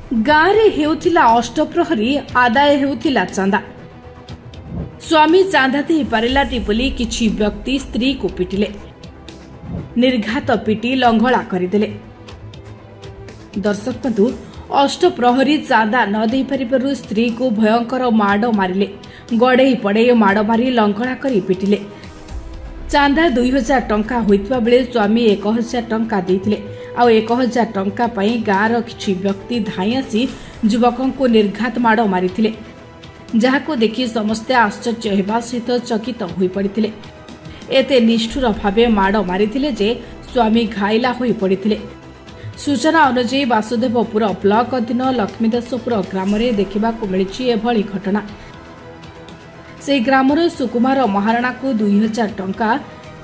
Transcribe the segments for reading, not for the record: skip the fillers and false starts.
गाँव हेउथिला अष्टप्रहरी आदाय हेउथिला चांदा। स्वामी चांदा दे पारिलाटी बोली किछि व्यक्ति स्त्री को पिटिले, निर्घात पिटी लंघला करदेले। दर्शक बंधु, अष्टप्रहरी चांदा न दे परिबारु स्त्री को भयंकर माड़ मारिले, गड़े पड़े माड़ मारी लंघला करी पिटिले। चांदा 2000 टंका होइतबा बेले स्वामी 1000 टंका देथिले। आउ 1000 टंका पाई गाँवर किछि व्यक्ति धाई आसी युवकों को निर्घात माड़ मारिथिले, जहाको देखि समस्ते आश्चर्य हेबा सहित चकित होई पड़िथिले। एते निष्ठुर भावे माड़ मारिथिले जे स्वामी घाइला होई पड़िथिले। सूचना अनुसार वासुदेवपुर ब्लॉक अधीन लक्ष्मीदासपुर ग्राम में देखिबाकु मिलिछि एभଳି घटना। से ग्रामर सुकुमार महाराणा को 2000 टंका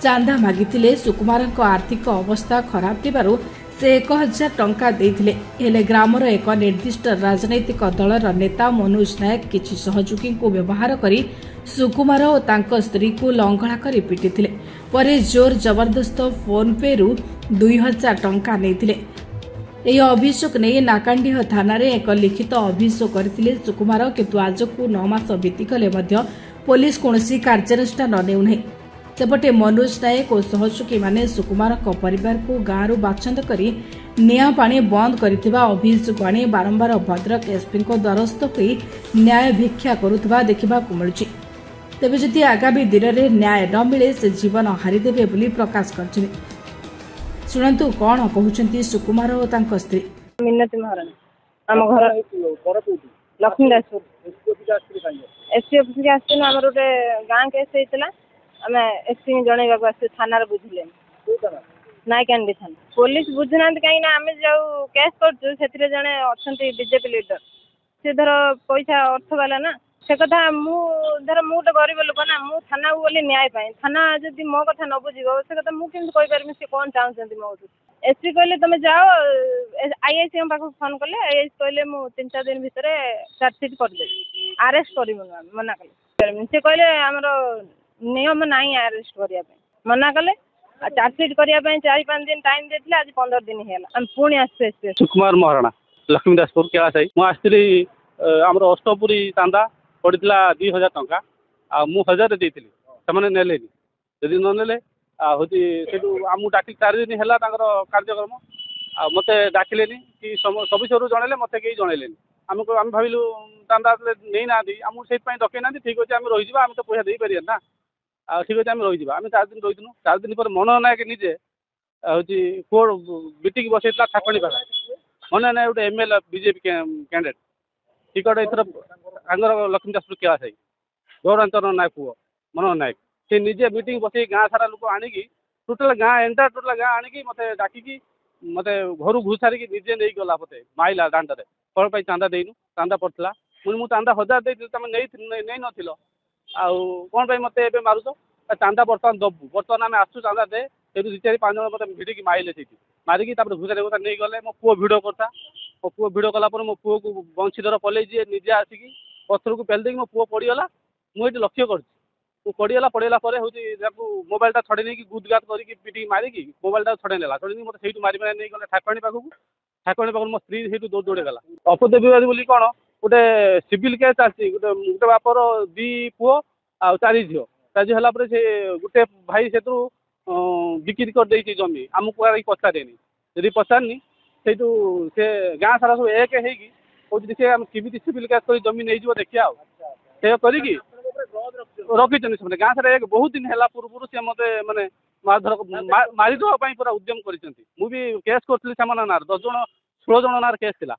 चांदा मागिथिले। सुकुमार आर्थिक अवस्था खराब थिबारु से 1000 टंका देथिले। हेले ग्रामर एक निर्दिष्ट राजनैतिक दलर नेता मनोज नायक किछि सहयोगी को व्यवहार करी सुकुमार और तांको स्त्री को लंघला करी पिटिथिले। परे जोर जबरदस्त फोन पे रु 2000 टंका नेथिले। एही अभियोग नहीं नाकांडीह थाना रे एक लिखित अभियोग करथिले सुकुमार, किंतु आज को 9 मास बीतीगले मध्य पुलिस कौनसी कार्यानुष्ठान नेउनै। सेपटे मनोज नायक और सहयोगी माने सुकुमार को परिवार को गाँव बाछंद करी निया पानी बंद करथिबा अभियोग आनी बारंबार भद्रक एसपी को द्वारस्थ होई न्याय भिक्षा करुथबा देखिबाकु मिलुछि। तेबे जदि आगामी दिन में न्याय न मिले से जीवन हारिदेबे बोली प्रकाश करथिले। सुनंतु कौन कहउछंती सुकुमार और तांको स्त्री। मिन्नती महाराणा आम घर लक्ष्मीदासपुर एसपी ऑफिस के आसे आम गोटे गाँ केस होता आम एसपी जनइबा आस थाना बुझे नायकांडी थाना पुलिस बुझुना कहीं आम जो केस कर जड़े अच्छा बीजेपी लीडर से धर पैसा अर्थ वाला ना से कथा धर मु गोटे गरीब लोक ना मु थाना को गली न्याय पाए थाना जदि मो कथा न बुझ से कथा मुझे कहीपर सी कौन चाहते मो एसपी कहले तुम जाओ आईआईसी पाख फोन कले आईआईसी कहले मु 3-4 दिन भितर चार्जसीट करदे अरेस्ट कर मना कले से कहले आमर नियम नाई अरेस्ट करने मना कले चार्जसीट करने 4-5 दिन टाइम देते आज 15 दिन है पुणी आसपे सुकुमार महाराणा लक्ष्मीदासपुर क्या मुझे आमर अष्टपुरी चांदा पड़ा 2000 टंका मु 1000 देती से नेले जदि न नेले हूँ से डाक 4 दिन है कार्यक्रम मत डाकिले कि सविशर जनइले मत कहीं जनइले आम भाविलु चांदा नहीं ना आमको से डकई ना ठीक अच्छे आम रही आम तो पैसा दे पार ना ठीक अच्छे आम रही आम 4 दिन रही 4 दिन पर मनोज नायक निजे हूँ कोर्ट बीटिक बसई ठाकुणी पाख मनोज नायक गोटे एमएलए बीजेपी कैंडिडेट टिकट एथर आंगर लक्ष्मीदासपुर क्या है गौरांचरण नायक पुओ मनोज नायक से निजे मीटिंग बसई गाँ सारा लोक आणिकी टोटाल गाँ एंटायर टोटाल गाँ आणिकी मत डाकिकी मत घर घुसारी निजे नहीं गला मत माइला दांडे कौन पर चांदा देनु चांदा पड़ता मुझे चांदा 1000 देती तुम नहीं नथिल आउ कौन पर मत ए मारुच चांदा बर्तमान दबू बर्तमान आम आसू चांदा दे से 2-4-5 जन मत भिड़ी माइले से मारिकी घुसारी घुसा नहीं गले मो पुओ भिड़ करता मो पुओ भिड़ कलापर मो पुओ को बंशीधर पलई जी निजे आसिकी पत्थर को पेल देकी मो पुओ पड़गला मुझे लक्ष्य कर पड़गला पड़ेगा मोबाइल छड़े नहीं गुदगात करके पिटी मारिकी मोबाइल छड़े नेला छड़े मत से मारी मारी नहीं गले ठाकुणी पाख मो स्त्री से दौड़े गला अपदेवी बोली कौन गोटे सिविल केस चलती गोटे बापर 2 पुओ आ 4 झील है से गोटे भाई से बिक्री कर जमी आमको पचारेनि जदि पचारनी से गाँ सारा सब एक होगी से केमी सिविल केस कर जमी नहीं देखिए से करी रखी से गाँ सारा एक बहुत दिन है पूर्व से मत मानने मारिदेवाई पूरा उद्यम करी केस करी ना 10 जन 16 जन ना केस थिला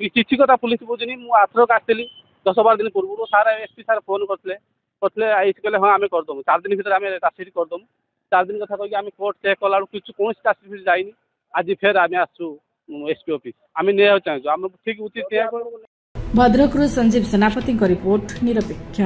किसी कथा पुलिस बुझनी मुझे आश्रक आसती 10-12 दिन पूर्व सार एसपी सार फोन करते आई कहले हाँ आम करदमु 4 दिन भर आम चार्जसीट करदमु 4 दिन कथा कही आम कोर्ट चेक कला किसी कौन चार्जसीट जाइनी आज फेर आम आसु एसपी ऑफिस आम नहीं चाहूँ आम ठीक उचित। भद्रक संजीव सेनापति रिपोर्ट निरपेक्ष।